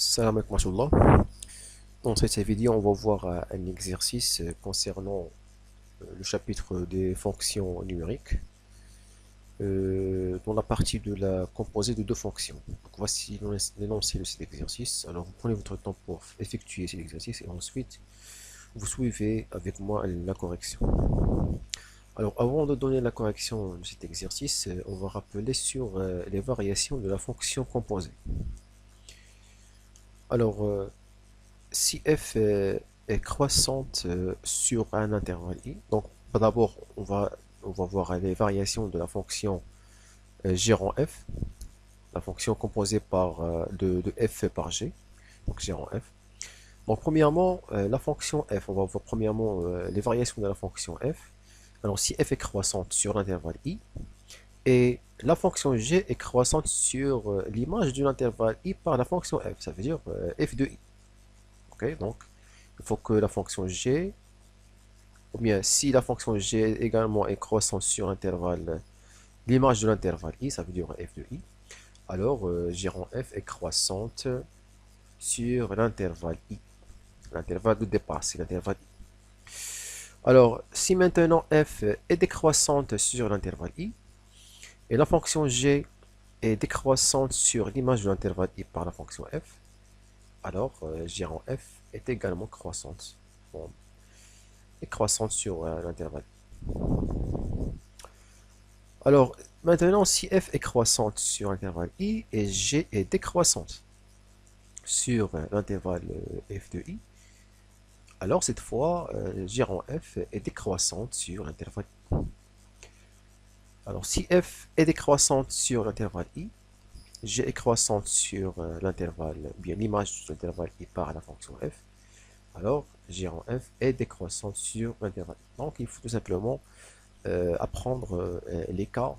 Salam alaikum wa rahmatullah. Dans cette vidéo, on va voir un exercice concernant le chapitre des fonctions numériques dans la partie de la composée de deux fonctions. Donc, voici l'énoncé de cet exercice. Alors, vous prenez votre temps pour effectuer cet exercice et ensuite, vous suivez avec moi la correction. Alors, avant de donner la correction de cet exercice, on va rappeler sur les variations de la fonction composée. Alors, si f est croissante sur un intervalle i, donc d'abord on va voir les variations de la fonction g rang f, la fonction composée de f par g, donc g rang f. Donc premièrement, la fonction f, on va voir premièrement les variations de la fonction f. Alors si f est croissante sur l'intervalle i, et la fonction g est croissante sur l'image de l'intervalle i par la fonction f, ça veut dire f de i. Ok, donc il faut que la fonction g, ou bien si la fonction g également est croissante sur l'intervalle, l'image de l'intervalle i, ça veut dire f de i, alors g rang f est croissante sur l'intervalle i, l'intervalle de départ, c'est l'intervalle i. Alors, si maintenant f est décroissante sur l'intervalle i, et la fonction g est décroissante sur l'image de l'intervalle i par la fonction f, alors g rang f est également croissante. Bon, est croissante sur l'intervalle. Alors, maintenant, si f est croissante sur l'intervalle i et g est décroissante sur l'intervalle f de i, alors cette fois, g rang f est décroissante sur l'intervalle i. Alors, si f est décroissante sur l'intervalle i, g est croissante sur l'intervalle, bien l'image de l'intervalle i par la fonction f, alors g rang f est décroissante sur l'intervalle i. Donc, il faut tout simplement apprendre l'écart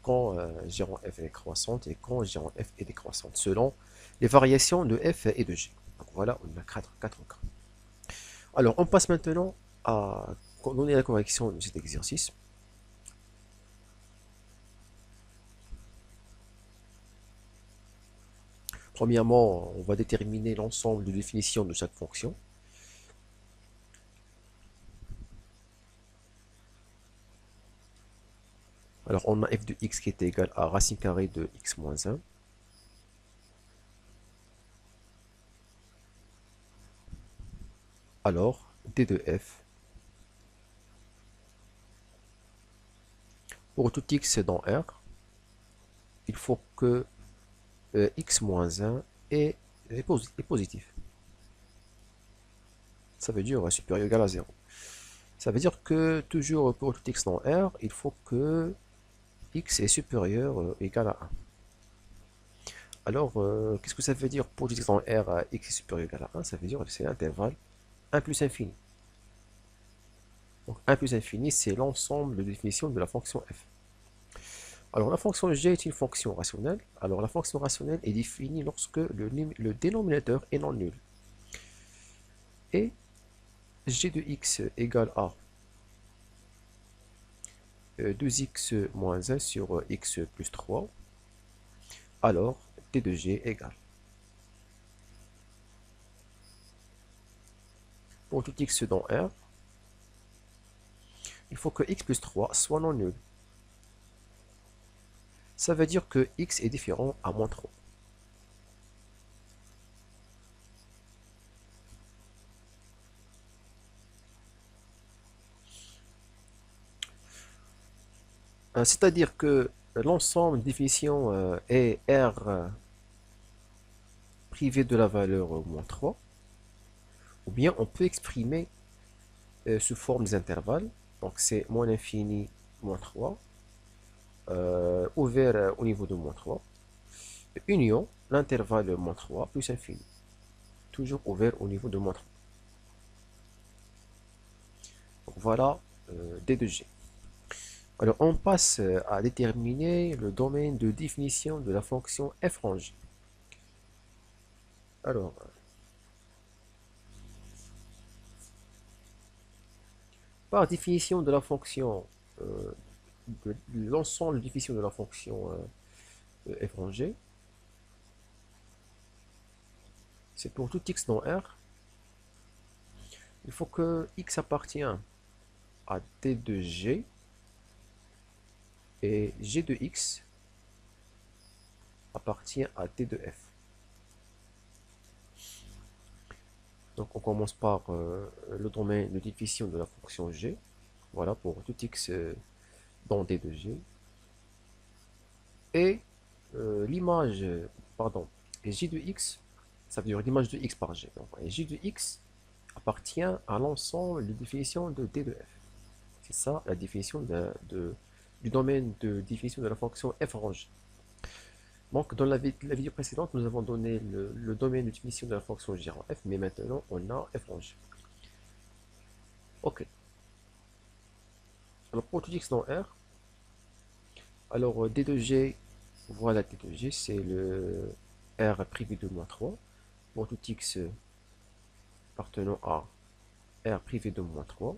quand g rang f est croissante et quand g rang f est décroissante, selon les variations de f et de g. Donc voilà, on a quatre cas. Alors, on passe maintenant à donner la correction de cet exercice. Premièrement, on va déterminer l'ensemble de définitions de chaque fonction. Alors, on a f de x qui est égal à racine carrée de x moins 1. Alors, d de f, pour tout x dans R, il faut que x moins 1 est positif. Ça veut dire supérieur ou égal à 0. Ça veut dire que toujours pour tout x dans R, il faut que x est supérieur ou égal à 1. Alors, qu'est-ce que ça veut dire pour tout x dans R à x est supérieur ou égal à 1? Ça veut dire que c'est l'intervalle 1 plus infini. Donc 1 plus infini, c'est l'ensemble de définition de la fonction f. Alors la fonction g est une fonction rationnelle. Alors la fonction rationnelle est définie lorsque le dénominateur est non nul. Et g de x égale à 2x moins 1 sur x plus 3. Alors d de g égale. Pour tout x dans R, il faut que x plus 3 soit non nul. Ça veut dire que x est différent à moins 3. C'est-à-dire que l'ensemble de définition est R privé de la valeur moins 3, ou bien on peut exprimer sous forme des intervalles, donc c'est moins l'infini, moins 3, ouvert au niveau de moins 3, union, l'intervalle moins 3 plus infini, toujours ouvert au niveau de moins 3. Donc voilà D de G. Alors on passe à déterminer le domaine de définition de la fonction f en G. Alors, par définition de la fonction, l'ensemble de définition de la fonction f en G, c'est pour tout x dans R, il faut que x appartient à t de g et g de x appartient à t de f. Donc on commence par le domaine de définition de la fonction g. Voilà pour tout x dans d de g. Et l'image, pardon, et j de x, ça veut dire l'image de x par g. Donc, et j de x appartient à l'ensemble de définition de d de f. C'est ça la définition du domaine de définition de la fonction f rangée. Donc dans la vidéo précédente, nous avons donné le domaine de définition de la fonction g en f, mais maintenant on a f rangée. Ok. Alors pour tout x dans R, alors d de g, voilà d de g, c'est le R privé de moins 3. Pour tout x appartenant à R privé de moins 3.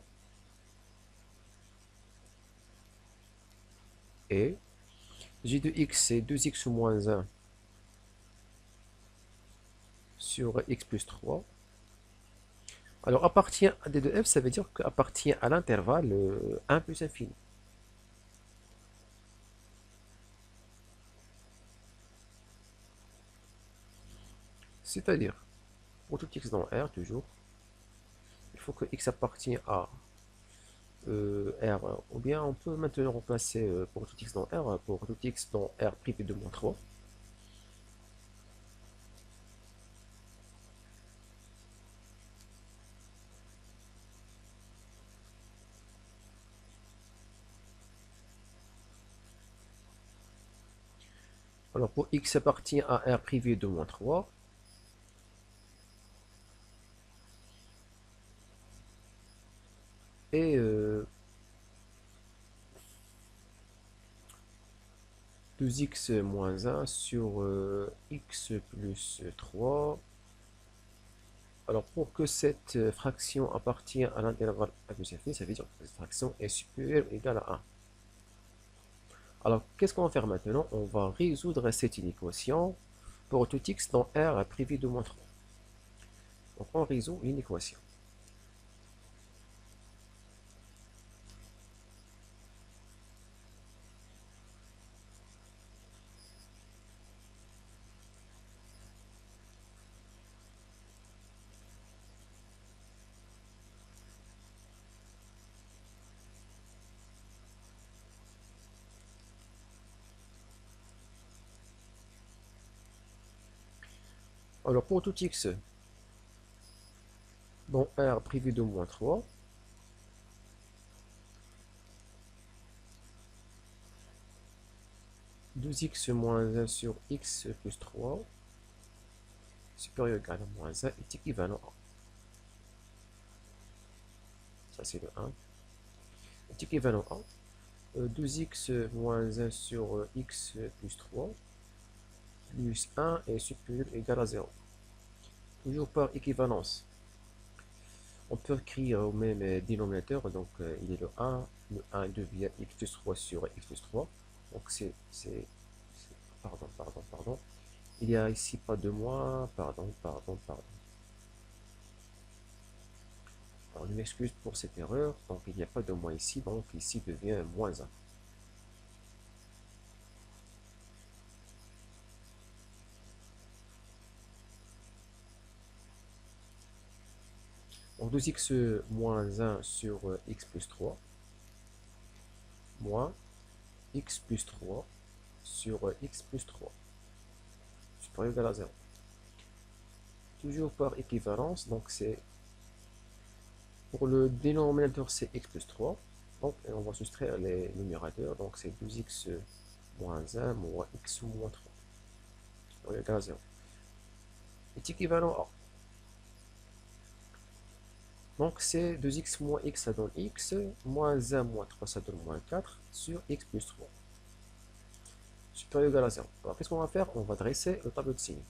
Et j de x c'est 2x moins 1 sur x plus 3. Alors appartient à d de f, ça veut dire qu'appartient à l'intervalle 1 plus infini. C'est-à-dire, pour tout x dans R, toujours, il faut que x appartient à R, ou bien on peut maintenant remplacer pour tout x dans R, pour tout x dans R privé de moins 3. Alors pour x appartient à R privé de moins 3, et 2x moins 1 sur x plus 3. Alors pour que cette fraction appartienne à l'intervalle a plus infini, ça veut dire que cette fraction est supérieure ou égale à 1. Alors qu'est-ce qu'on va faire maintenant? On va résoudre cette inéquation pour tout x dans R privé de moins 3. Donc on résout une équation. Alors pour tout x dans R privé de moins 3, deux x moins 1 sur x plus 3 supérieur ou égal à moins 1 est équivalent à. Ça c'est le 1. Est équivalent à 2x moins 1 sur x plus 3 plus 1 est supérieur ou égal à 0. Toujours par équivalence. On peut écrire au même dénominateur, donc il est le 1 devient x plus 3 sur x plus 3. Donc pardon. Il y a ici pas de moins, pardon. Alors je m'excuse pour cette erreur, donc il n'y a pas de moins ici, donc ici devient moins 1. Donc 2x moins 1 sur x plus 3 moins x plus 3 sur x plus 3 supérieur ou égal à 0. Toujours par équivalence, donc c'est pour le dénominateur c'est x plus 3, donc on va soustraire les numérateurs, donc c'est 2x moins 1 moins x moins 3 supérieur ou égal à 0 est équivalent à. Donc c'est 2x moins x, ça donne x, moins 1 moins 3, ça donne moins 4, sur x plus 3. Supérieur ou égal à 0. Alors qu'est-ce qu'on va faire? On va dresser le tableau de signes.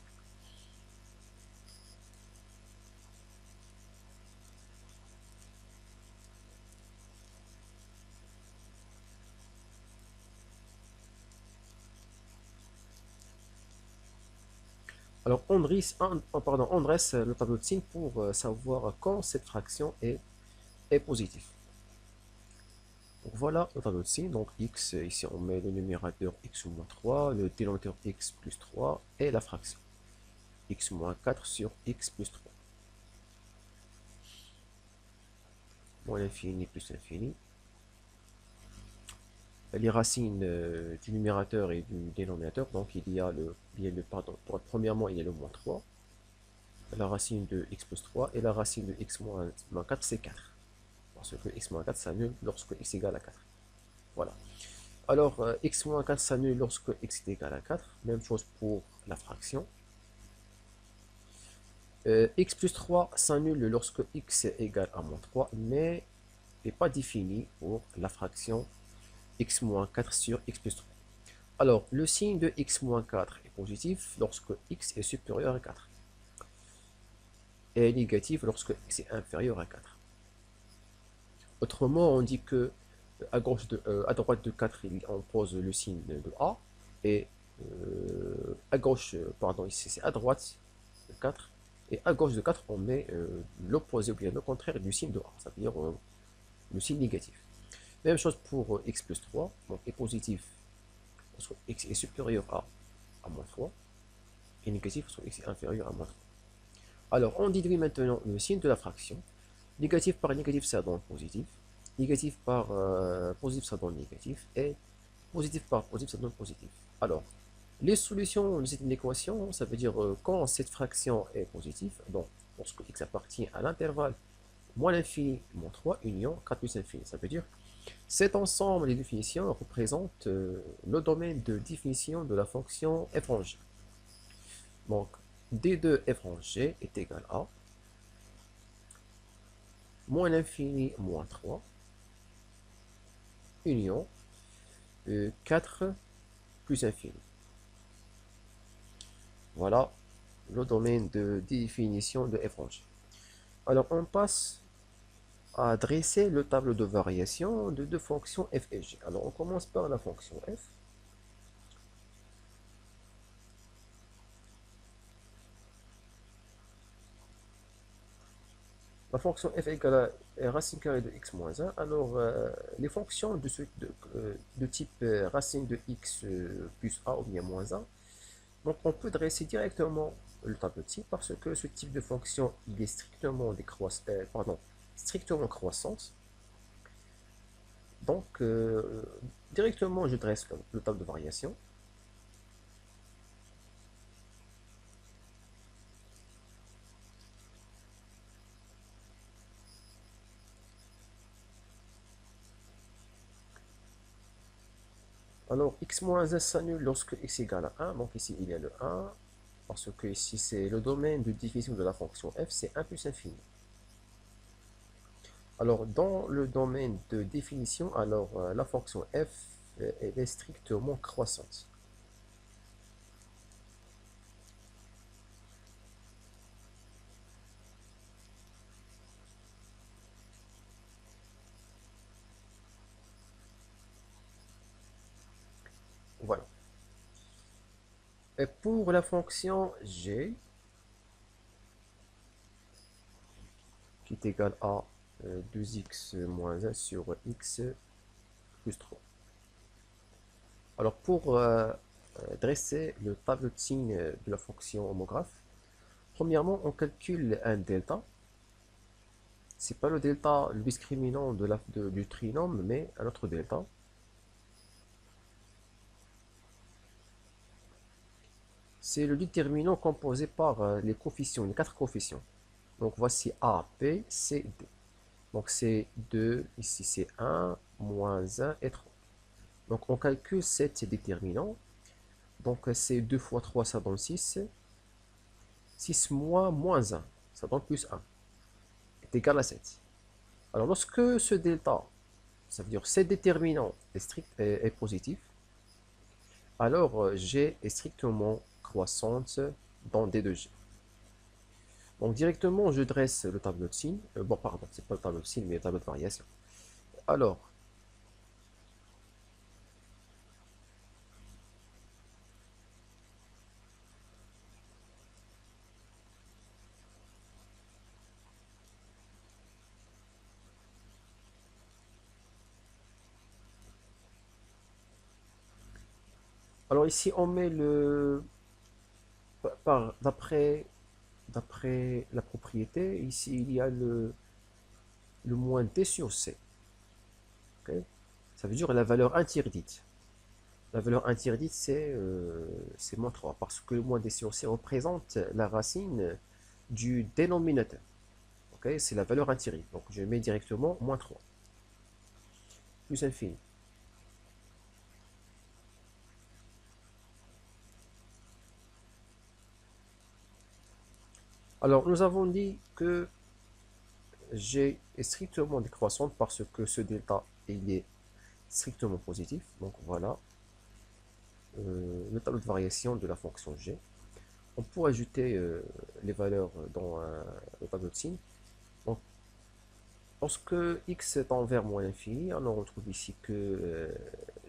Alors, on dresse le tableau de signes pour savoir quand cette fraction est positive. Donc, voilà le tableau de signes. Donc, x, ici, on met le numérateur x moins 3, le dénominateur x plus 3 et la fraction x moins 4 sur x plus 3. Moins l'infini plus l'infini. Les racines du numérateur et du dénominateur. Donc, pardon, premièrement, il y a le moins 3. La racine de x plus 3 et la racine de x moins 4, c'est 4. Parce que x moins 4 s'annule lorsque x égale à 4. Voilà. Alors, x moins 4 s'annule lorsque x est égal à 4. Même chose pour la fraction. X plus 3 s'annule lorsque x est égal à moins 3, mais n'est pas défini pour la fraction x moins 4 sur x plus 3. Alors, le signe de x moins 4 est positif lorsque x est supérieur à 4. Et négatif lorsque x est inférieur à 4. Autrement, on dit que à droite de 4, on pose le signe de A, et à gauche, pardon, ici c'est à droite de 4, et à gauche de 4, on met l'opposé ou bien le contraire du signe de A, c'est-à-dire le signe négatif. Même chose pour x plus 3, donc est positif parce que x est supérieur à moins 3, et négatif parce que x est inférieur à moins 3. Alors, on déduit maintenant le signe de la fraction. Négatif par négatif, ça donne positif. Négatif par positif, ça donne négatif. Et positif par positif, ça donne positif. Alors, les solutions de cette équation, ça veut dire quand cette fraction est positive, donc lorsque x appartient à l'intervalle moins l'infini, moins 3, union 4 plus l'infini. Ça veut dire cet ensemble de définitions représente le domaine de définition de la fonction f en g. Donc, d2 f en g est égal à moins l'infini moins 3, union 4 plus infini. Voilà le domaine de définition de f en g. Alors, on passe à dresser le tableau de variation de deux fonctions f et g. Alors, on commence par la fonction f. La fonction f égale à racine carrée de x moins 1. Alors, les fonctions de type racine de x plus a ou bien moins 1, donc on peut dresser directement le tableau de signes parce que ce type de fonction, il est strictement croissante. Donc, directement, je dresse le tableau de variation. Alors, x-1 s'annule lorsque x égale à 1. Donc ici, il y a le 1. Parce que ici, c'est le domaine de définition de la fonction f, c'est 1 plus infini. Alors, dans le domaine de définition, alors la fonction f, elle est strictement croissante. Voilà. Et pour la fonction g, qui est égale à 2x moins 1 sur x plus 3. Alors, pour dresser le tableau de signes de la fonction homographe, premièrement, on calcule un delta. C'est pas le delta, le discriminant du trinôme, mais un autre delta. C'est le déterminant composé par les coefficients, les quatre coefficients. Donc voici A, B, C, D. Donc c'est 2, ici c'est 1, moins 1 et 3. Donc on calcule ces déterminants. Donc c'est 2 fois 3, ça donne 6. 6 moins 1, ça donne plus 1. Est égal à 7. Alors lorsque ce delta, ça veut dire ces déterminant est positif, alors G est strictement croissante dans D de G. Donc directement, je dresse le tableau de signes. Bon, pardon, c'est pas le tableau de signes, mais le tableau de variation. Alors, Alors ici, on met d'après la propriété, ici il y a le moins d sur c. Ok. Ça veut dire la valeur interdite. La valeur interdite, c'est moins 3 parce que le moins d sur c représente la racine du dénominateur. Ok, c'est la valeur interdite. Donc je mets directement moins 3 plus infini. Alors nous avons dit que g est strictement décroissante parce que ce delta il est strictement positif. Donc voilà le tableau de variation de la fonction g. On peut ajouter les valeurs dans le tableau de signe. Donc, lorsque x tend vers moins l'infini, on retrouve ici que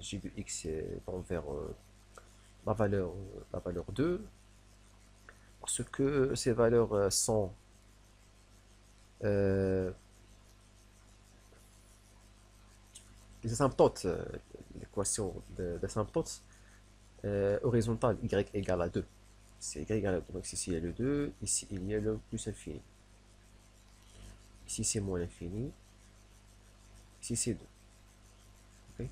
g de x tend vers la valeur 2, parce que ces valeurs sont euh, les asymptotes, l'équation d'asymptote horizontale y égale à 2. C'est y égale à 2. Donc ici il y a le 2, ici il y a le plus infini. Ici c'est moins l'infini, ici c'est 2. Okay.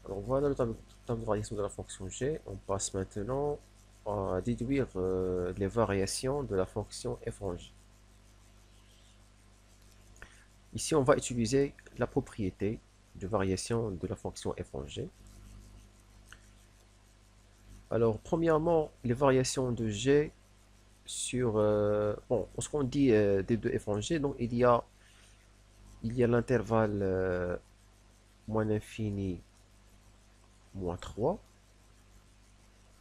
Alors voilà le tableau de variation de la fonction g. On passe maintenant à déduire les variations de la fonction f en g. Ici, on va utiliser la propriété de variation de la fonction f en g. Alors, premièrement, les variations de g sur... bon, ce qu'on dit des deux f en g, donc il y a l'intervalle moins l'infini moins 3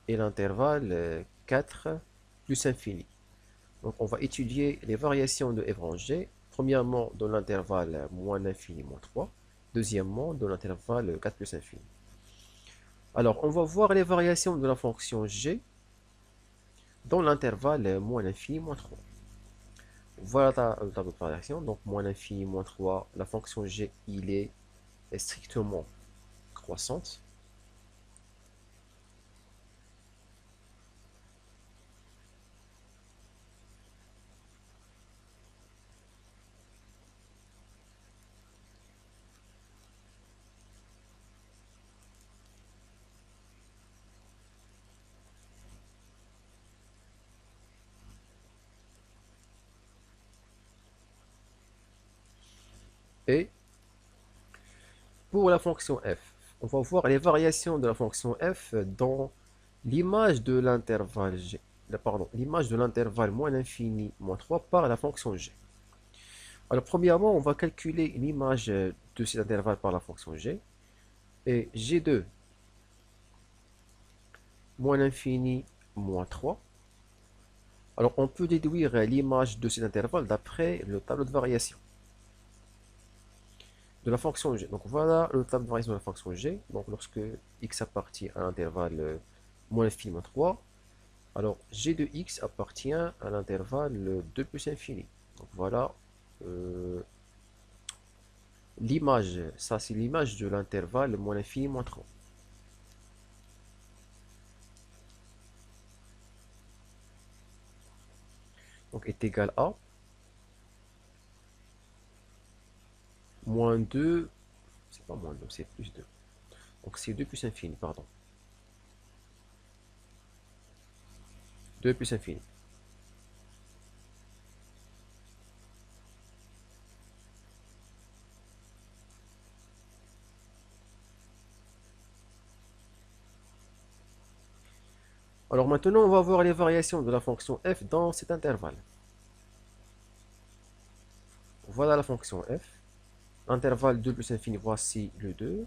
et l'intervalle 4 plus infini. Donc, on va étudier les variations de f en g, premièrement dans l'intervalle moins l'infini moins 3, deuxièmement dans l'intervalle 4 plus infini. Alors, on va voir les variations de la fonction g dans l'intervalle moins l'infini moins 3. Voilà le tableau de variation. Donc, moins l'infini moins 3, la fonction g, il est strictement croissante. Et pour la fonction f, on va voir les variations de la fonction f dans l'image de l'intervalle g. Pardon, l'image de l'intervalle moins l'infini moins 3 par la fonction g. Alors, premièrement, on va calculer l'image de cet intervalle par la fonction g. Et g2 moins l'infini moins 3. Alors, on peut déduire l'image de cet intervalle d'après le tableau de variation de la fonction g. Donc, voilà le tableau de variation de la fonction g. Donc, lorsque x appartient à l'intervalle moins l'infini moins 3, alors g de x appartient à l'intervalle 2 plus infini. Donc, voilà l'image. Ça, c'est l'image de l'intervalle moins l'infini moins 3. Donc, est égal à moins 2, c'est pas moins 2, c'est plus 2. Donc, c'est 2 plus infini, pardon. 2 plus infini. Alors maintenant, on va voir les variations de la fonction f dans cet intervalle. Voilà la fonction f. Intervalle 2 plus infini, voici le 2.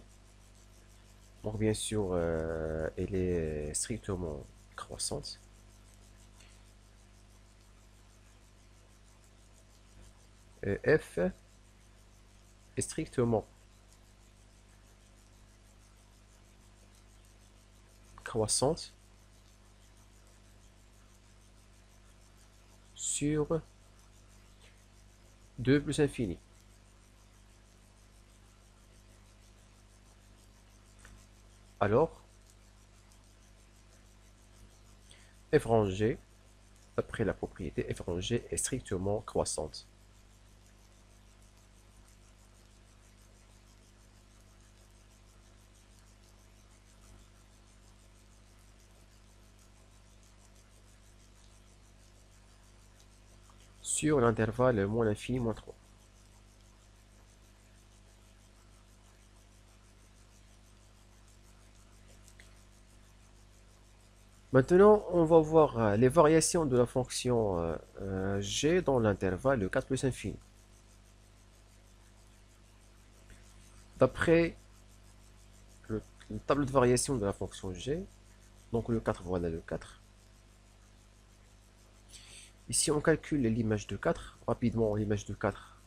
Donc bien sûr, elle est strictement croissante. F est strictement croissante sur 2 plus infini. alors f rang g, après la propriété, f rang g est strictement croissante. Sur l'intervalle moins l'infini moins 3. Maintenant, on va voir les variations de la fonction g dans l'intervalle 4 plus infini. D'après le tableau de variation de la fonction g, donc le 4, voilà le 4. Ici, on calcule l'image de 4. Rapidement, l'image de 4,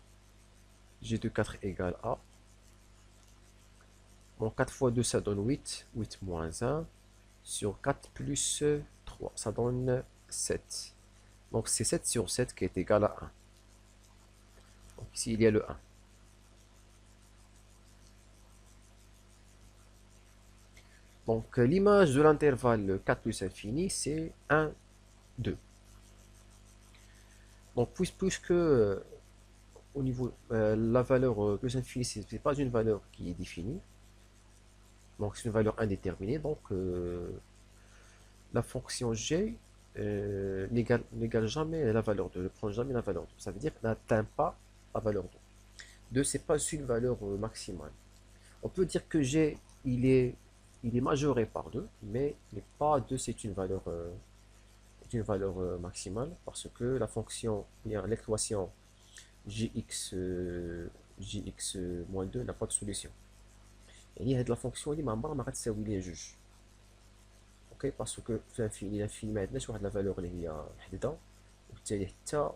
g de 4 égale a. Bon, 4 fois 2, ça donne 8. 8 moins 1 sur 4 plus 3, ça donne 7. Donc, c'est 7 sur 7 qui est égal à 1. Donc, ici, il y a le 1. Donc, l'image de l'intervalle 4 plus infini, c'est 1, 2. Donc, puisque au niveau la valeur plus infinie, ce n'est pas une valeur qui est définie, donc c'est une valeur indéterminée, donc la fonction g n'égale jamais la valeur 2, ne prend jamais la valeur 2. Ça veut dire qu'elle n'atteint pas la valeur 2. 2, ce n'est pas une valeur maximale. On peut dire que g, il est majoré par 2, mais pas 2, c'est une valeur maximale, parce que la fonction, bien l'équation gx moins 2 n'a pas de solution. يعني هاد لا فونكسيون اللي ما عمرها ما غتساوي ليه جوج. اوكي باسكو في الانفيني ما عندناش واحد لا فالور اللي هي محدده، وبالتالي حتى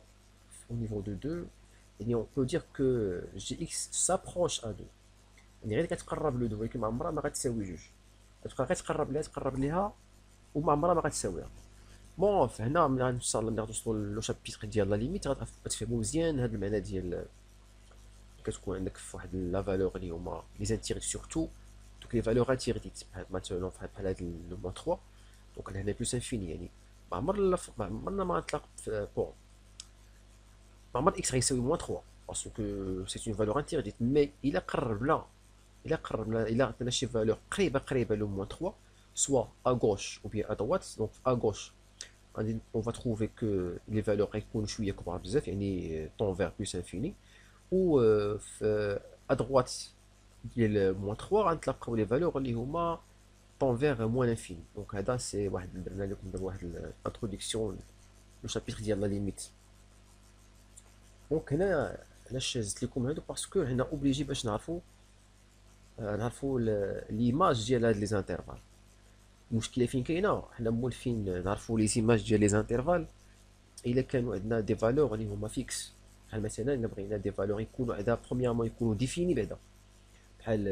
au niveau de 2 يعني on peut dire que gx s'approche à 2، يعني غير كتقرب ل 2 ولكن ما عمرها ما غتساوي جوج، كتبقى غير تقرب ليها وما عمرها ما غتساويها. بون فهنا ملي ان شاء الله ملي غتوصلوا لو شابيتر ديال لا ليميت غتفهموا مزيان هذا المعنى ديال كتكون عندك في واحد لا فالور اللي هما لي زانتيغ سورتو دوك لي فالور انتيغديت بحال مثلا بحال هاد لو موان 3. دونك هنا بلوس انفيني يعني ما عمرنا ما غنطلق بون ما عمر اكس غيساوي موان 3 باسكو سي اون فالور انتيغديت، مي الا قرب لا الا عطينا شي فالور قريبه لو موان 3 سوا ا غوش او بيان ا دوات. دونك ا غوش on va trouver que les valeurs يكونوا شويه كبار بزاف يعني طون فير بلوس انفيني، و à droite ديال موان 3 غنتلقاو لي فالور اللي هما طون فير موان انفيني. دونك هذا سي واحد درنا لكم دابا واحد الانتروداكسيون لو شابيتر ديال لا ليميت. دونك هنا علاش زدت لكم هادو باسكو هنا اوبليجي باش نعرفوا ليماج ديال هاد لي زانترفال. المشكله فين كاينه، حنا مولفين نعرفوا لي زيماج ديال لي زانترفال الا كانوا عندنا دي فالور اللي هما فيكس، بحال مثلا الا بغينا دي فالور يكونوا عندها برومييرمون يكونوا ديفيني بعدا بحال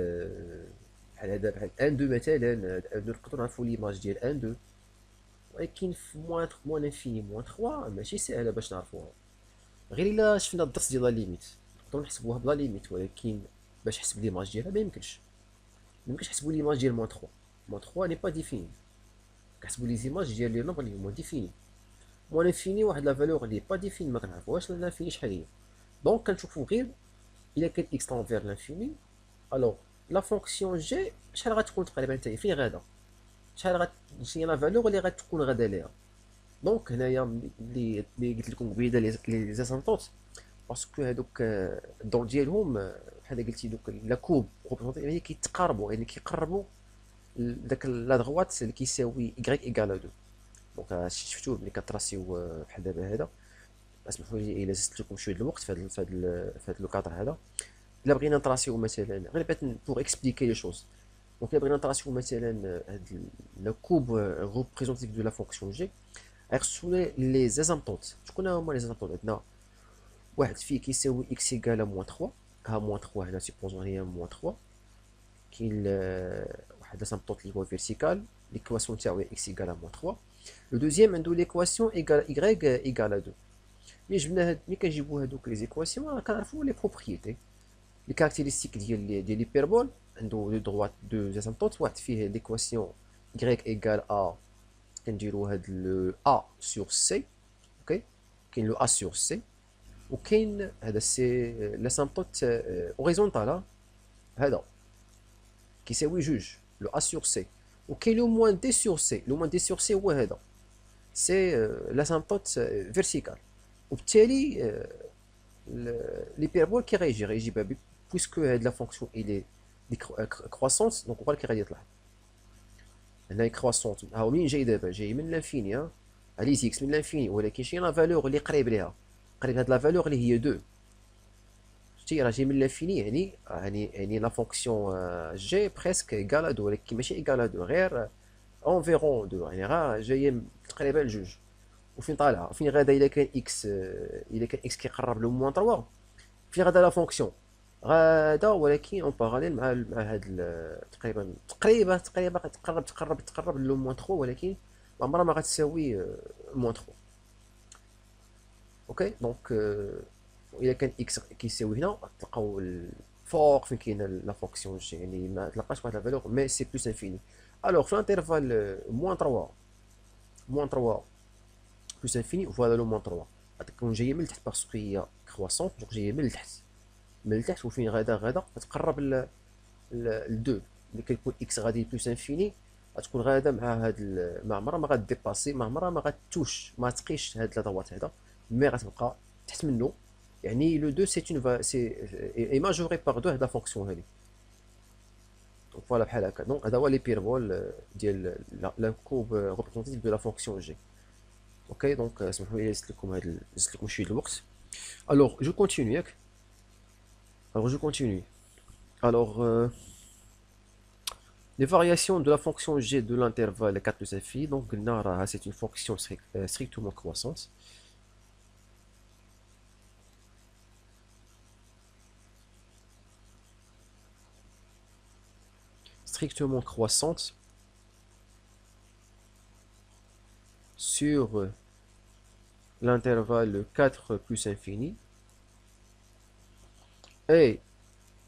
هذا بحال 1 2 مثلا نقدروا نعرفوا ليماج ديال 1 2، ولكن في موان انفيني موان 3 ماشي ساهله باش نعرفوها. غير الا شفنا الدرس ديال لا ليميت نقدروا نحسبوها بلا ليميت، ولكن باش نحسب ليماج ديالها ما يمكنش نحسبوا ليماج ديال موان 3. موان 3 ني با ديفيني، كنحسبوا لي زيماج ديال لي نومبر اللي هما ديفيني. موان انفيني واحد لا فالور اللي با ديفيني ما كنعرفوهاش لانفيني شحال هي. دونك كنشوفوا غير الا كان اكس طون فير لانفيني الوغ لا فونكسيون جي شحال غتكون تقريبا حتى هي فين غادا، شحال شنو هي لا فالور اللي غتكون غادا ليها. دونك هنايا اللي قلت لكم قبيله لي زاسامبتوت باسكو هادوك الدور ديالهم بحال قلتي دوك لا كوب ريبريزونطي هي كيتقاربوا يعني كيقربوا داك لا دغوات اللي كيساوي y ايكال 2. دونك شفتوا ملي كتراسيو بحال دابا هذا. اسمحوا لي الا زدت لكم شويه الوقت في هذا لو كادر هذا. الا بغينا نطراسيو مثلا غير بغيت بور اكسبليكي لي شوز، دونك الا بغينا نطراسيو مثلا هاد لا كوب ريبريزونتيف دو لا فونكسيون جي غيخصونا لي زاسامبتوت. شكون هما لي زاسامبتوت؟ عندنا واحد فيه كيساوي اكس ايكال موان 3، ها موان 3 هنا سيبوزون هي موان 3. كاين واحد لاسامبتوت اللي هو فيرتيكال ليكواسيون تاعو اكس ايكال موان 3. لو دوزيام عنده ليكواسيون ايكال y ايكال 2. ملي جبنا ملي كنجيبو هادوك لي زيكواسيون كنعرفو لي بروبريتي لي كاركتيرستيك ديال ليبربول عنده دو droite deux asymptotes واحد فيه l'équation y égale a كنديرو هاد le a sur c اوكي كاين لو a sur c وكاين هذا سي لاسامبتوت اوريزونتال هذا كيساوي جوج لو a sur c وكاين لو موان دي sur c لو موان دي sur c هو هذا سي لاسامبتوت فيرتيكال وبالتالي ليبيربول كي غيجيبها بويسكو هاد لا فونكسيون الي كرواسونت دونك هو اللي غادي يطلع هنا كرواسونت ها منين جاي دابا جاي من لانفيني ها لي زيكس من لانفيني ولكن شي لا فالور اللي قريب ليها قريب هاد لا فالور اللي هي 2 شتي راه جاي من لانفيني يعني لا فونكسيون جي بريسك ايكال ا 2 ولكن ماشي ايكال ا 2 غير انفيرون 2 يعني راه جايه تقريبا لجوج وفين طالعه فين غادا الا كان اكس كيقرب لو موان 3 فين غادا لا فونكسيون غادا ولكن اون باراليل مع هاد تقريبا تقرب لو موان 3 ولكن عمرها ما غتساوي موان 3 اوكي دونك الا كان اكس كيساوي هنا تلقاو فوق فين كاينه لا فونكسيون جي يعني ما تلقاش واحد لا فالور مي سي بلوس انفيني الوغ في الانترفال موان 3 بلوس انفيني فوالا لو موان 3 غتكون جايه من التحت باسكو هي كرواسونت دونك جايه من التحت وفين غادا غتقرب ل 2 ملي كيكون اكس غادي بلوس انفيني غتكون غادا مع هاد ما عمرها ما غاديباسي ما عمرها ما غاتوش ما تقيش هاد لا دوات هذا مي غتبقى تحت منه يعني لو 2 سي اي ماجوري بار 2 هاد لا فونكسيون هادي دونك فوالا بحال هكا دونك هذا هو ليبيربول ديال لا كوب ريبريزونتاتيف دو لا فونكسيون جي اوكي دونك اسمحوا لي زدت لكم شويه الوقت الوغ جو كونتينيو ياك alors les variations de la fonction g de l'intervalle 4 plus infini donc c'est une fonction strictement croissante sur l'intervalle 4 plus infini. Et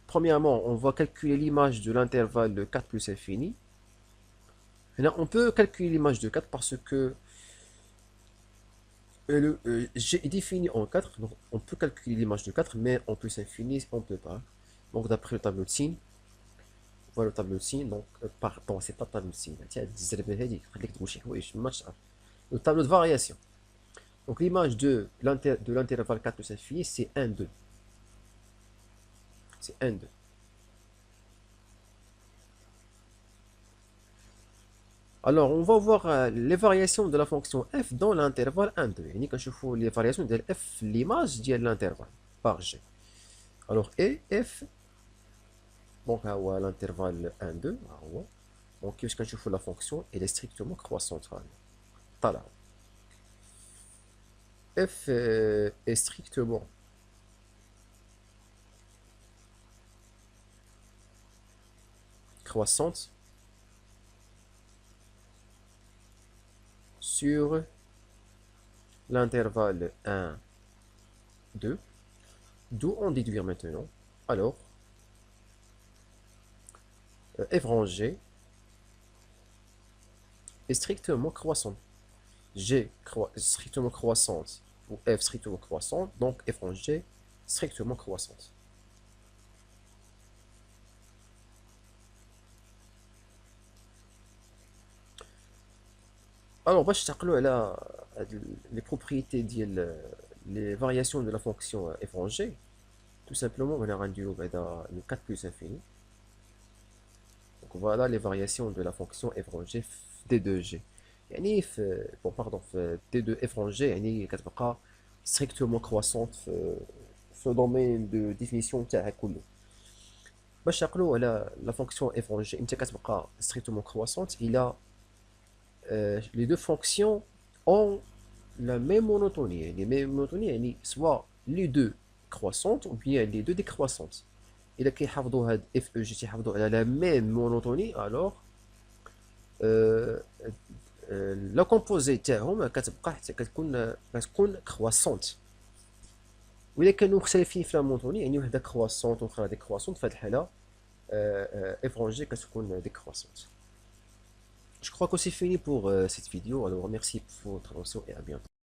premièrement, on va calculer l'image de l'intervalle 4 plus infini. Et là, on peut calculer l'image de 4 parce que G est défini en 4, donc on peut calculer l'image de 4, mais en plus infini, on ne peut pas. Donc d'après le tableau de signe, voilà le tableau de signe, donc pardon, c'est pas le tableau de signe, le tableau de variation. Donc l'image de l'intervalle 4 plus infini, c'est 1, 2. C'est 1, 2. Alors, on va voir les variations de la fonction f dans l'intervalle 1, 2. يعني كنشوفوا les variations de f l'image ديال l'intervalle par g. Alors, et f donc ها هو l'intervalle 1, 2 ها هو. Donc كيفاش كنشوفوا la fonction elle est strictement croissante. طالعه. f est strictement croissante sur l'intervalle 1, 2, d'où on déduire maintenant. Alors, f rangé est strictement croissante. G strictement croissante ou f strictement croissante, donc f rangé strictement croissante. Alors, باش تعقلوا على les propriétés ديال les variations de la fonction f rangé, tout simplement on a rendu le 4 plus infini. Donc voilà les variations de la fonction f rangé d2g. يعني bon pardon d2 f rangé يعني كتبقى strictement croissante في le domaine de définition تاعها كله. باش تعقلوا على la fonction f rangé امتى كتبقى strictement croissante il a les deux fonctions ont la même monotonie. Les mêmes monotonies, soit les deux croissantes ou bien les deux décroissantes. Et là, qui حافظوا هاد f e g حافظوا على la même monotonie, alors la composée تاعهم كتبقى حتى كتكون croissante. وإلا كانوا مختلفين في la monotonie يعني وحده croissante واخرى décroissante في هاد الحالة f rangé كتكون décroissante. Je crois que c'est fini pour cette vidéo, alors merci pour votre attention et à bientôt.